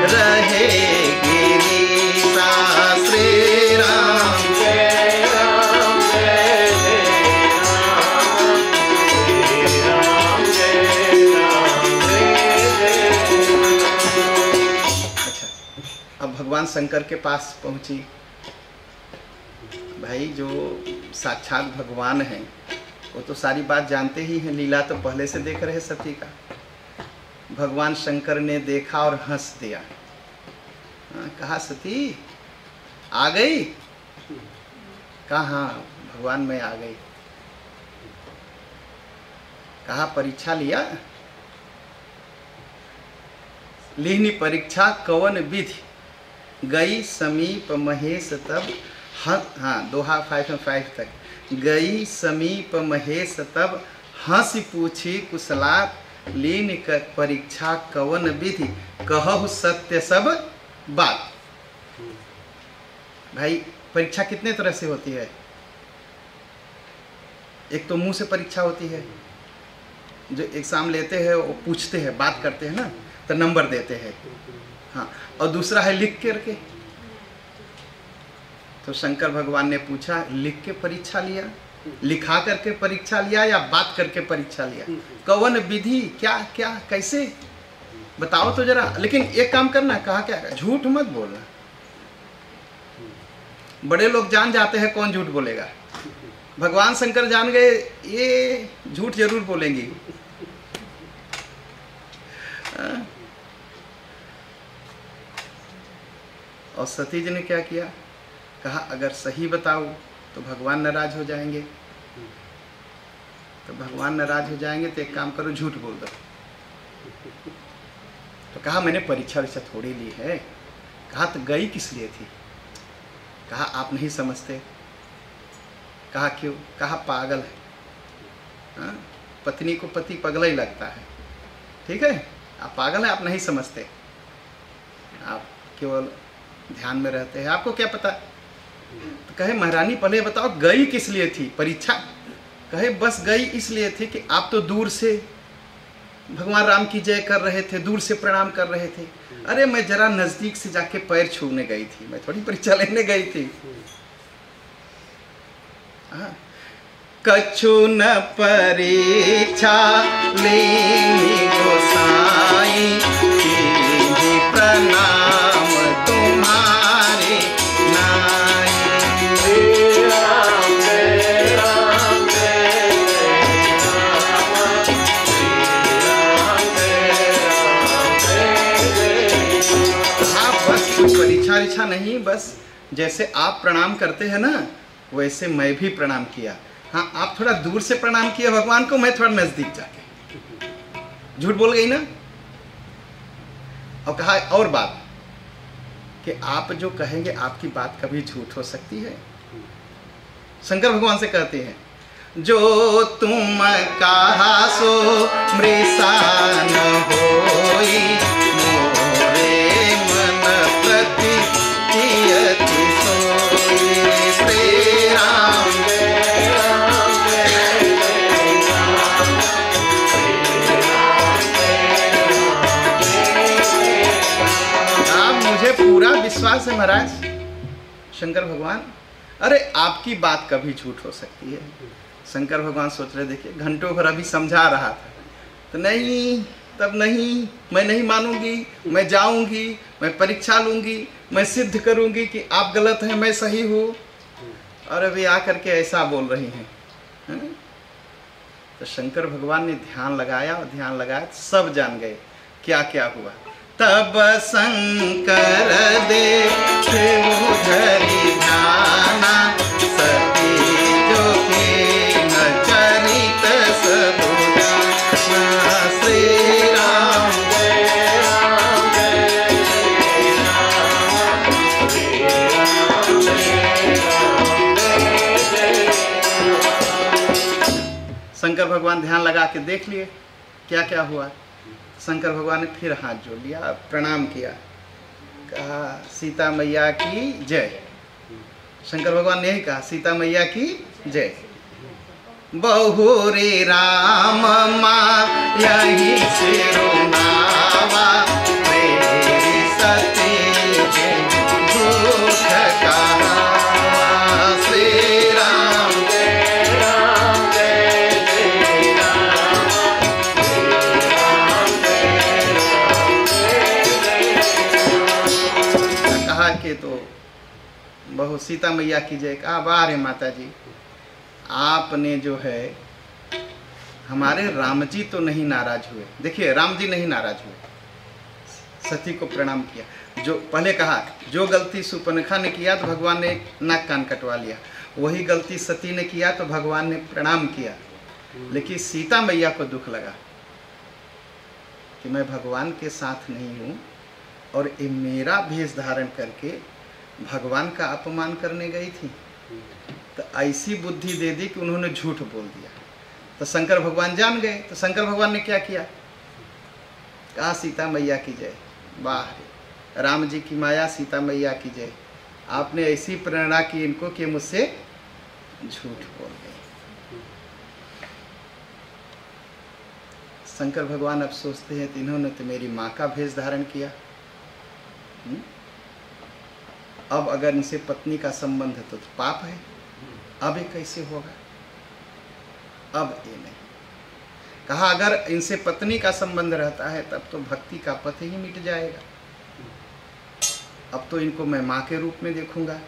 रहे गिरीसा। श्री राम जय राम जय जय राम, श्री राम जय राम जय जय राम। अच्छा, अब भगवान शंकर के पास पहुंची। भाई जो साक्षात भगवान हैं वो तो सारी बात जानते ही हैं, लीला तो पहले से देख रहे सती का। भगवान शंकर ने देखा और हंस दिया। कहा सती आ गई? कहा हाँ भगवान मैं आ गई। कहा परीक्षा लिया? लीनी परीक्षा कवन विधि, गई समीप महेश तब। हाँ दोहा 5 तक। गई समीप महेश तब, हंसी पूछी कुशलात। लीन परीक्षा कवन विधि, कहु सत्य सब बात। भाई परीक्षा कितने तरह से होती है। एक तो मुंह से परीक्षा होती है, जो एग्जाम लेते हैं वो पूछते हैं, बात करते हैं ना, तो नंबर देते हैं। हाँ, और दूसरा है लिख करके। तो शंकर भगवान ने पूछा लिख के परीक्षा लिया, लिखा करके परीक्षा लिया, या बात करके परीक्षा लिया? कवन विधि, क्या क्या कैसे बताओ तो जरा। लेकिन एक काम करना, कहा क्या, झूठ मत बोलना। बड़े लोग जान जाते हैं कौन झूठ बोलेगा। भगवान शंकर जान गए ये झूठ जरूर बोलेंगी। और सती जी ने क्या किया, कहा अगर सही बताओ तो भगवान नाराज हो जाएंगे। तो भगवान नाराज हो जाएंगे तो एक काम करो, झूठ बोल दो। तो कहा मैंने परीक्षा वरीक्षा थोड़ी ली है। कहा तो गई किस लिए थी? कहा आप नहीं समझते। कहा क्यों? कहा पागल है। हाँ? पत्नी को पति पगला ही लगता है। ठीक है, आप पागल है, आप नहीं समझते, आप केवल ध्यान में रहते हैं, आपको क्या पता। तो कहे महारानी पहले बताओ गई किस लिए थी परीक्षा? कहे बस गई इसलिए थी कि आप तो दूर से भगवान राम की जय कर रहे थे, दूर से प्रणाम कर रहे थे। अरे मैं जरा नजदीक से जाके पैर छूने गई थी, मैं थोड़ी परीक्षा लेने गई थी। कछु न परीक्षा लेनी गोसाई, प्रणाम तुम्हारे नाई। राम जय राम जय राम, राम जय राम। हाँ बस परीक्षा इच्छा नहीं, बस जैसे आप प्रणाम करते हैं ना वैसे मैं भी प्रणाम किया। हाँ आप थोड़ा दूर से प्रणाम किया भगवान को, मैं थोड़ा नजदीक जाके। झूठ बोल गई ना। और कहा और बात कि आप जो कहेंगे आपकी बात कभी झूठ हो सकती है। शंकर भगवान से कहते हैं जो तुम कहा सो मृषा न होई, मोरे विश्वास है महाराज शंकर भगवान? अरे आपकी बात कभी झूठ हो सकती है। शंकर भगवान सोच रहे, देखिए घंटों भर अभी समझा रहा था, तो नहीं, तब नहीं, मैं नहीं मानूंगी, मैं जाऊंगी, मैं परीक्षा लूंगी, मैं सिद्ध करूंगी कि आप गलत हैं, मैं सही हूँ। और अभी आकर के ऐसा बोल रही हैं, हैं? तो शंकर भगवान ने ध्यान लगाया और ध्यान लगाया, सब जान गए क्या क्या हुआ। तब शंकर देखे उधरी ध्याना, सती जो के न चरित सदुदाना। श्री राम जय राम जय राम, जय राम। शंकर भगवान ध्यान लगा के देख लिए क्या क्या हुआ। शंकर भगवान ने फिर हाथ जोड़ लिया, प्रणाम किया, कहा सीता मैया की जय। शंकर भगवान ने यही कहा, सीता मैया की जय। बहुरी राम माँ यही सिरुनावा, मेरी सती दुख कहा। श्री राम जय राम जय जय राम, कहा कि तो बहु सीता मैया की जय। कहा वाह रे माता जी, आपने जो है हमारे राम जी तो नहीं नाराज हुए। देखिए राम जी नहीं नाराज हुए, सती को प्रणाम किया। जो पहले कहा जो गलती सुपनखा ने किया तो भगवान ने नाक कान कटवा लिया, वही गलती सती ने किया तो भगवान ने प्रणाम किया। लेकिन सीता मैया को दुख लगा कि मैं भगवान के साथ नहीं हूँ और ये मेरा भेष धारण करके भगवान का अपमान करने गई थी। तो ऐसी बुद्धि दे दी कि उन्होंने झूठ बोल दिया। तो शंकर भगवान जान गए। तो शंकर भगवान ने क्या किया, कहा सीता मैया की जय। वाह राम जी की माया, सीता मैया की जय। आपने ऐसी प्रेरणा की इनको कि मुझसे झूठ बोल गए। शंकर भगवान अब सोचते हैं कि इन्होंने तो मेरी माँ का भेष धारण किया, अब अगर इनसे पत्नी का संबंध है तो पाप है, अब ये कैसे होगा। अब ये नहीं कहा, अगर इनसे पत्नी का संबंध रहता है तब तो भक्ति का पथ ही मिट जाएगा। अब तो इनको मैं माँ के रूप में देखूंगा।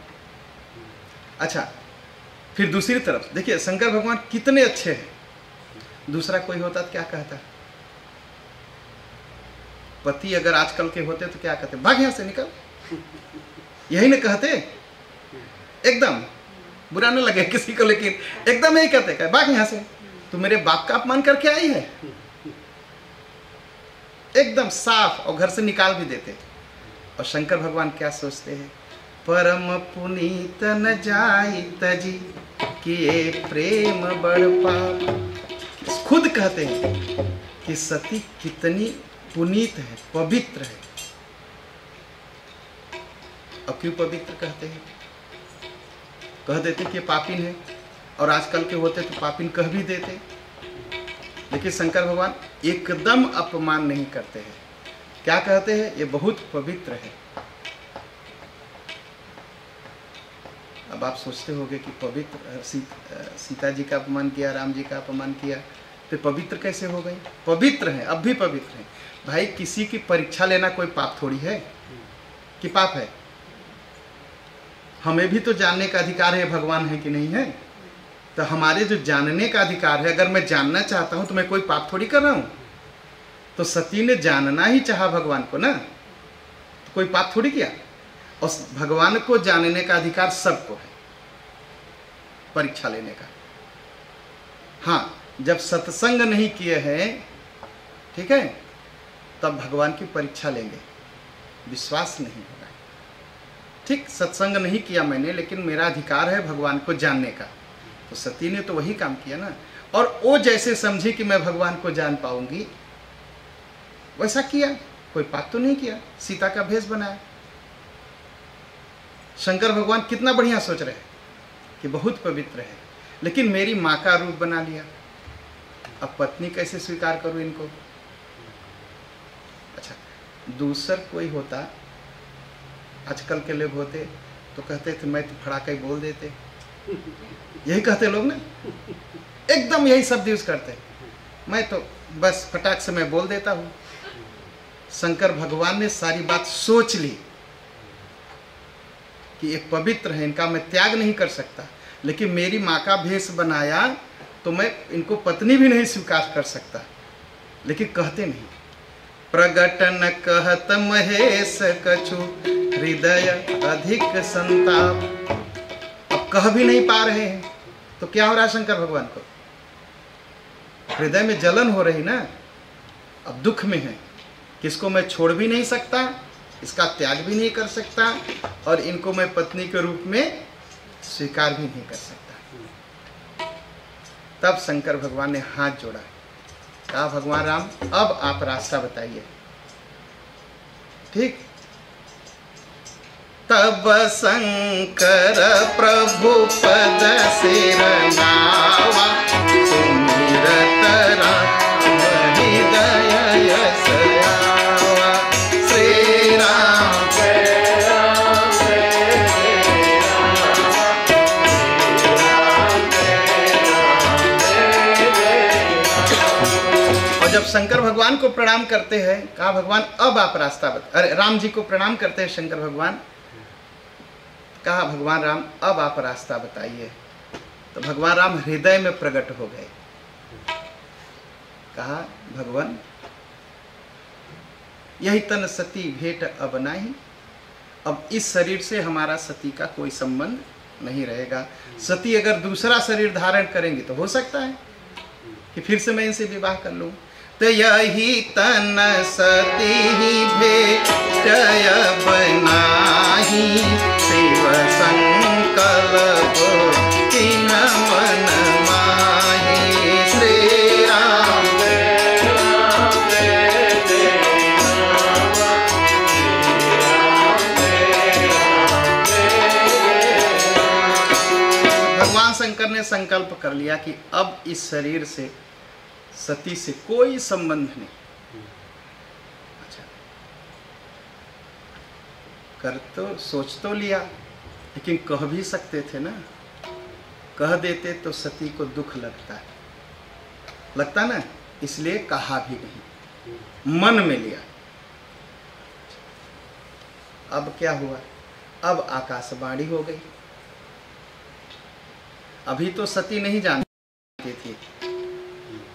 अच्छा, फिर दूसरी तरफ देखिए शंकर भगवान कितने अच्छे हैं। दूसरा कोई होता तो क्या कहता, पति अगर आजकल के होते तो क्या कहते, भाग यहाँ से निकल, यही न कहते। एकदम बुरा न लगे किसी को, लेकिन एकदम यही कहते, भाग यहाँ से, तू मेरे बाप का अपमान करके आई है। एकदम साफ, और घर से निकाल भी देते। और शंकर भगवान क्या सोचते हैं, परम पुनीत न जाई तजी किए प्रेम बड़ पाप। खुद कहते हैं कि सती कितनी पुनीत है, पवित्र है। अब क्यों पवित्र कहते हैं, कह देते कि पापिन है, और आजकल के होते तो पापिन कह भी देते। लेकिन शंकर भगवान एकदम अपमान नहीं करते हैं, क्या कहते हैं, ये बहुत पवित्र है। अब आप सोचते होंगे कि पवित्र सीता जी का अपमान किया, राम जी का अपमान किया, तो पवित्र कैसे हो गई। पवित्र है, अब भी पवित्र है। भाई किसी की परीक्षा लेना कोई पाप थोड़ी है कि पाप है। हमें भी तो जानने का अधिकार है भगवान है कि नहीं है। तो हमारे जो जानने का अधिकार है, अगर मैं जानना चाहता हूं तो मैं कोई पाप थोड़ी कर रहा हूं। तो सती ने जानना ही चाहा भगवान को ना, तो कोई पाप थोड़ी किया। और भगवान को जानने का अधिकार सबको है, परीक्षा लेने का। हाँ, जब सत्संग नहीं किए हैं, ठीक है, तब भगवान की परीक्षा लेंगे, विश्वास नहीं होगा। ठीक, सत्संग नहीं किया मैंने, लेकिन मेरा अधिकार है भगवान को जानने का। तो सती ने तो वही काम किया ना, और वो जैसे समझी कि मैं भगवान को जान पाऊंगी वैसा किया, कोई पाप तो नहीं किया, सीता का भेष बनाया। शंकर भगवान कितना बढ़िया सोच रहे हैं कि बहुत पवित्र है, लेकिन मेरी माँ का रूप बना लिया, अब पत्नी कैसे स्वीकार करूं इनको। अच्छा, दूसर कोई होता आजकल के लोग होते तो कहते थे मैं तो फड़ाका ही बोल देते, यही कहते लोग ना, एकदम यही शब्द यूज करते, मैं तो बस फटाक से मैं बोल देता हूँ। शंकर भगवान ने सारी बात सोच ली कि एक पवित्र है, इनका मैं त्याग नहीं कर सकता, लेकिन मेरी माँ का भेष बनाया तो मैं इनको पत्नी भी नहीं स्वीकार कर सकता, लेकिन कहते नहीं। प्रगटन कहत महेश कछु हृदय अधिक संताप। अब कह भी नहीं पा रहे हैं तो क्या हो रहा है शंकर भगवान को? हृदय में जलन हो रही ना, अब दुख में है, किसको मैं छोड़ भी नहीं सकता, इसका त्याग भी नहीं कर सकता, और इनको मैं पत्नी के रूप में स्वीकार भी नहीं कर सकता। तब शंकर भगवान ने हाथ जोड़ा, कहा भगवान राम अब आप रास्ता बताइए। ठीक, तब शंकर प्रभु पद सिर नावा, सुमिरत राम हृदय यश आवा। श्री राम जय राम जय राम। और जब शंकर भगवान को प्रणाम करते हैं, कहा भगवान अब आप रास्ता अरे राम जी को प्रणाम करते हैं शंकर भगवान, कहा भगवान राम अब आप रास्ता बताइए। तो भगवान राम हृदय में प्रकट हो गए, कहा भगवान यही तन सती भेंट अब नहीं, अब इस शरीर से हमारा सती का कोई संबंध नहीं रहेगा। सती अगर दूसरा शरीर धारण करेंगे तो हो सकता है कि फिर से मैं इनसे विवाह कर लूं। तो यही तन सती भेंट अब नाही, शिव संकल्प तीन मन माही। श्री राम जय राम जय जय राम। भगवान शंकर ने संकल्प कर लिया कि अब इस शरीर से सती से कोई संबंध नहीं। अच्छा, कर तो सोच तो लिया, लेकिन कह भी सकते थे ना, कह देते तो सती को दुख लगता ना, इसलिए कहा भी नहीं, मन में लिया। अब क्या हुआ? अब आकाशवाणी हो गई। अभी तो सती नहीं जानती थी,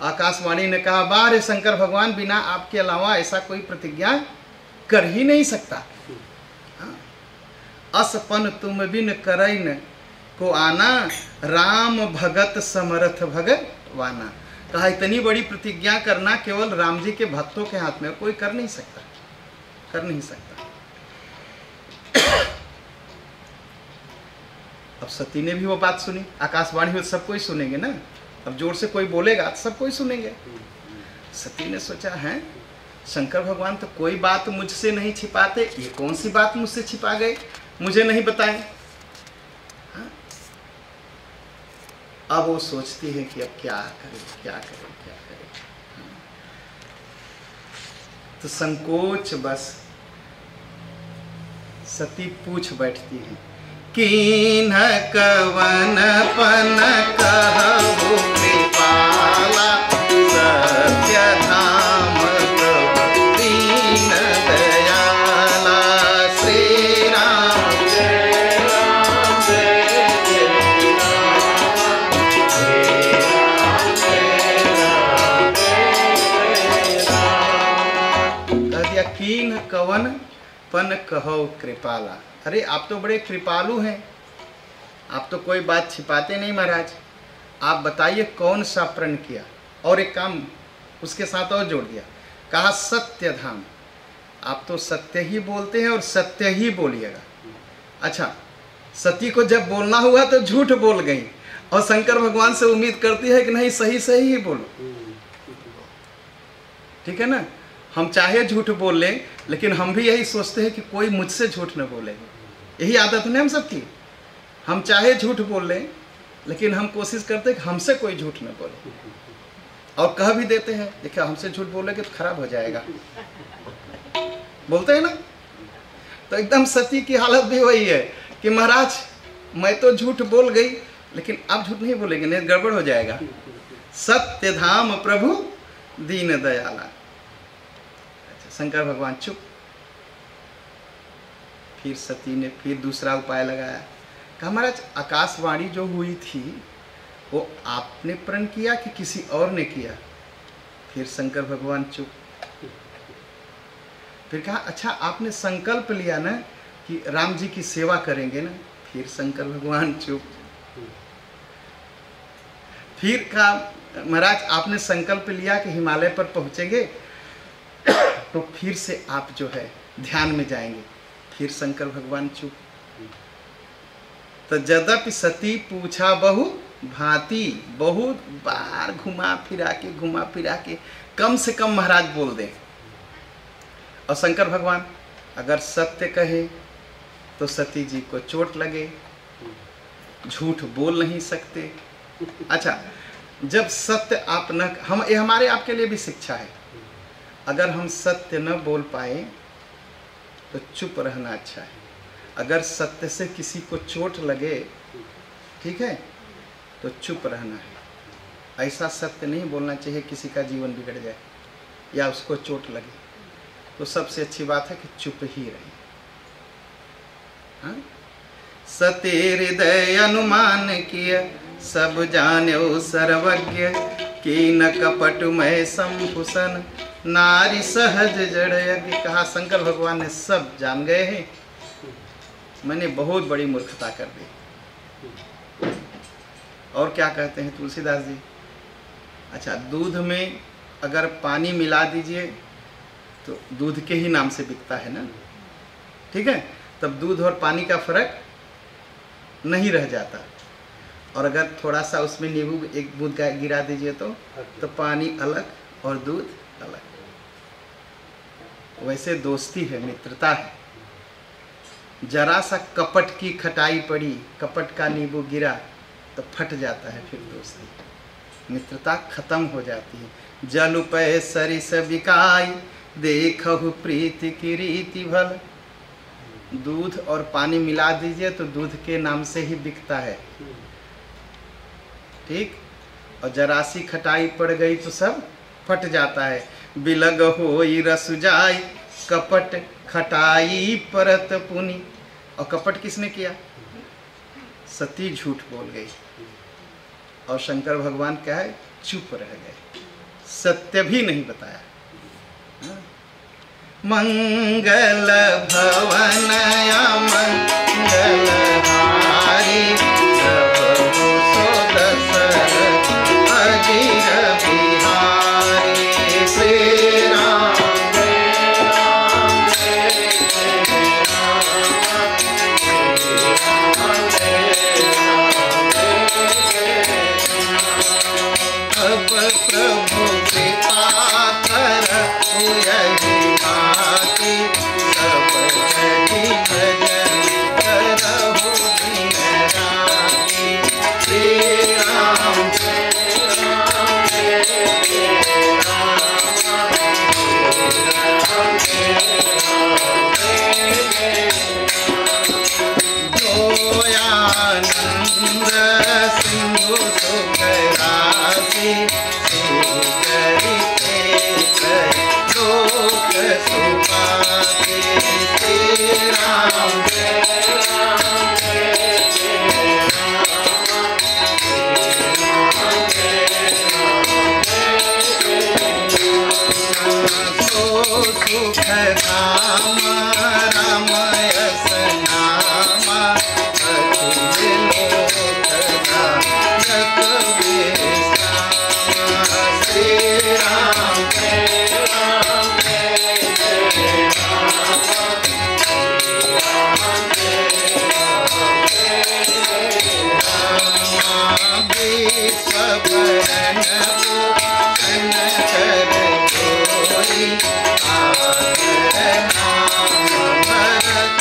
आकाशवाणी ने कहा बारे शंकर भगवान बिना आपके अलावा ऐसा कोई प्रतिज्ञा कर ही नहीं सकता। असपन तुम बिन करैन को आना, राम भगत समर्थ भगवाना। कहा इतनी बड़ी प्रतिज्ञा करना केवल राम जी के भक्तों के हाथ में, कोई कर नहीं सकता, कर नहीं सकता। अब सती ने भी वो बात सुनी, आकाशवाणी में सब कोई सुनेंगे ना, अब जोर से कोई बोलेगा तो सब कोई सुनेंगे। सती ने सोचा है शंकर भगवान तो कोई बात मुझसे नहीं छिपाते, ये कौन सी बात मुझसे छिपा गए, मुझे नहीं बताएं। हाँ? अब वो सोचती है कि अब क्या करें क्या करें क्या करें। हाँ? तो संकोच बस सती पूछ बैठती है, कीन कवन पन कहु कृपाला, सत्य धाम दीन दयाला। श्री राम जय राम जय जय राम। कह दिया कीन कवन पन कहो कृपाला। अरे आप तो बड़े कृपालु हैं, आप तो कोई बात छिपाते नहीं महाराज, आप बताइए कौन सा प्रण किया। और एक काम उसके साथ और जोड़ दिया, कहा सत्य धाम, आप तो सत्य ही बोलते हैं और सत्य ही बोलिएगा। अच्छा, सती को जब बोलना हुआ तो झूठ बोल गई, और शंकर भगवान से उम्मीद करती है कि नहीं सही सही ही बोलो। ठीक है ना, हम चाहे झूठ बोल लें, लेकिन हम भी यही सोचते हैं कि कोई मुझसे झूठ न बोले, यही आदत है हम सबकी। हम चाहे झूठ बोल लें, लेकिन हम कोशिश करते हैं कि हमसे कोई झूठ न बोले, और कह भी देते हैं देखिए हमसे झूठ बोलेंगे तो खराब हो जाएगा, बोलते हैं ना। तो एकदम सती की हालत भी वही है कि महाराज मैं तो झूठ बोल गई, लेकिन आप झूठ नहीं बोलेंगे, नहीं गड़बड़ हो जाएगा। सत्य धाम प्रभु दीन दयाला। अच्छा, शंकर भगवान चुप। फिर सती ने फिर दूसरा उपाय लगाया, कहा महाराज आकाशवाणी जो हुई थी वो आपने प्रण किया कि किसी और ने किया? फिर शंकर भगवान चुप। फिर कहा अच्छा आपने संकल्प लिया ना कि राम जी की सेवा करेंगे ना? फिर शंकर भगवान चुप। फिर कहा महाराज आपने संकल्प लिया कि हिमालय पर पहुंचेंगे तो फिर से आप जो है ध्यान में जाएंगे। फिर शंकर भगवान चुप। तो यद्यपि सती पूछा बहु भांति, बहुत बार घुमा फिरा के कम से कम महाराज बोल दें। और शंकर भगवान अगर सत्य कहे तो सती जी को चोट लगे, झूठ बोल नहीं सकते। अच्छा, जब सत्य आप न हम ये हमारे आपके लिए भी शिक्षा है, अगर हम सत्य न बोल पाए तो चुप रहना अच्छा है। अगर सत्य से किसी को चोट लगे, ठीक है, तो चुप रहना है। ऐसा सत्य नहीं बोलना चाहिए किसी का जीवन बिगड़ जाए या उसको चोट लगे। तो सबसे अच्छी बात है कि चुप ही रहे। हाँ? सती हृदय अनुमान किया, सब जान्यो सर्वज्ञ, की न कपट में संभूषण, नारी सहज जड़ यज्ञ। कहा शंकर भगवान ने सब जान गए हैं, मैंने बहुत बड़ी मूर्खता कर दी। और क्या कहते हैं तुलसीदास जी? अच्छा, दूध में अगर पानी मिला दीजिए तो दूध के ही नाम से बिकता है ना, ठीक है, तब दूध और पानी का फर्क नहीं रह जाता। और अगर थोड़ा सा उसमें नींबू एक बूंद गिरा दीजिए तो पानी अलग और दूध अलग। वैसे दोस्ती है, मित्रता है। जरा सा कपट की खटाई पड़ी, कपट का नींबू गिरा तो फट जाता है फिर दोस्ती, मित्रता खत्म हो जाती है। जल उपय सरिस बिकाई, देखहु प्रीति की रीति भल। दूध और पानी मिला दीजिए तो दूध के नाम से ही बिकता है, ठीक। और जरा सी खटाई पड़ गई तो सब फट जाता है। बिलग होई रस जाई, कपट खटाई परत पुनि। और कपट किसने किया? सती झूठ बोल गई और शंकर भगवान क्या है, चुप रह गए, सत्य भी नहीं बताया। मंगल भवन मंगल हारी, प्रभु सो दशरथ अजीर बिहारी। श्री राम अब प्रभु कृपा कर यही भांति, सब जगि भजन करहु दिन राति। श्री राम आनंद सिंधु सुख राशि, लोक सुपाति। श्री राम सो सुख धाम राम यस नामा, अखिल लोक जग विश्रामा। श्री राम विश्व भरण भूषण कर कोई, आदर नाम भरत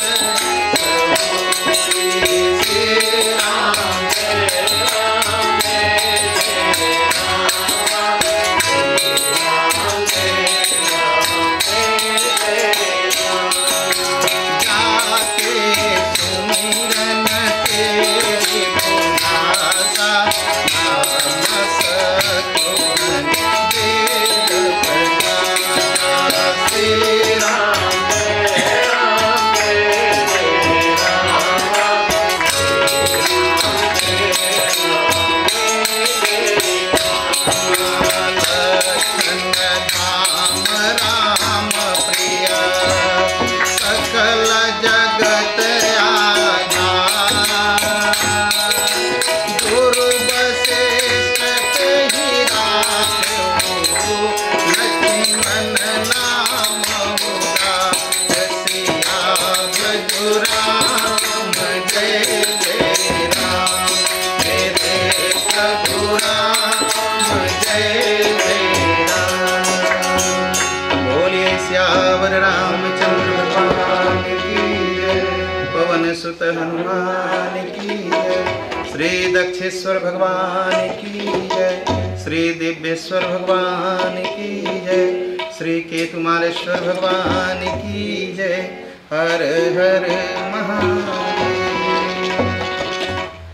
सियावर रामचंद्र भगवान की जय। पवन सुत हनुमान की जय। श्री दक्षेश्वर भगवान की जय। श्री दिव्येश्वर भगवान की जय। श्री केतुमालेश्वर भगवान की जय। हर हर महादेव।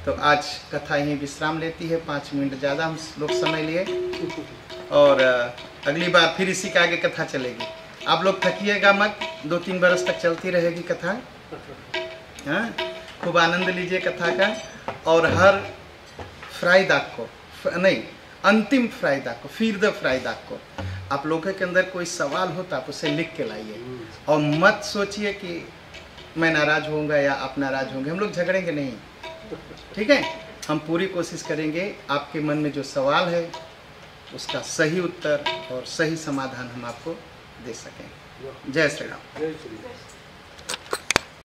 तो आज कथा यहीं विश्राम लेती है, 5 मिनट ज़्यादा हम लोग समय लिए, और अगली बार फिर इसी के आगे कथा चलेगी। आप लोग थकिएगा मत, 2-3 बरस तक चलती रहेगी कथा। हाँ, खूब आनंद लीजिए कथा का। और हर फ्राइडे को नहीं, अंतिम फ्राइडे को, फिर द फ्राइडे को आप लोगों के अंदर कोई सवाल हो तो आप उसे लिख के लाइए, और मत सोचिए कि मैं नाराज होऊंगा या आप नाराज होंगे। हम लोग झगड़ेंगे नहीं, ठीक है। हम पूरी कोशिश करेंगे आपके मन में जो सवाल है उसका सही उत्तर और सही समाधान हम आपको दे सकें। जय श्री राम। जय श्री राम।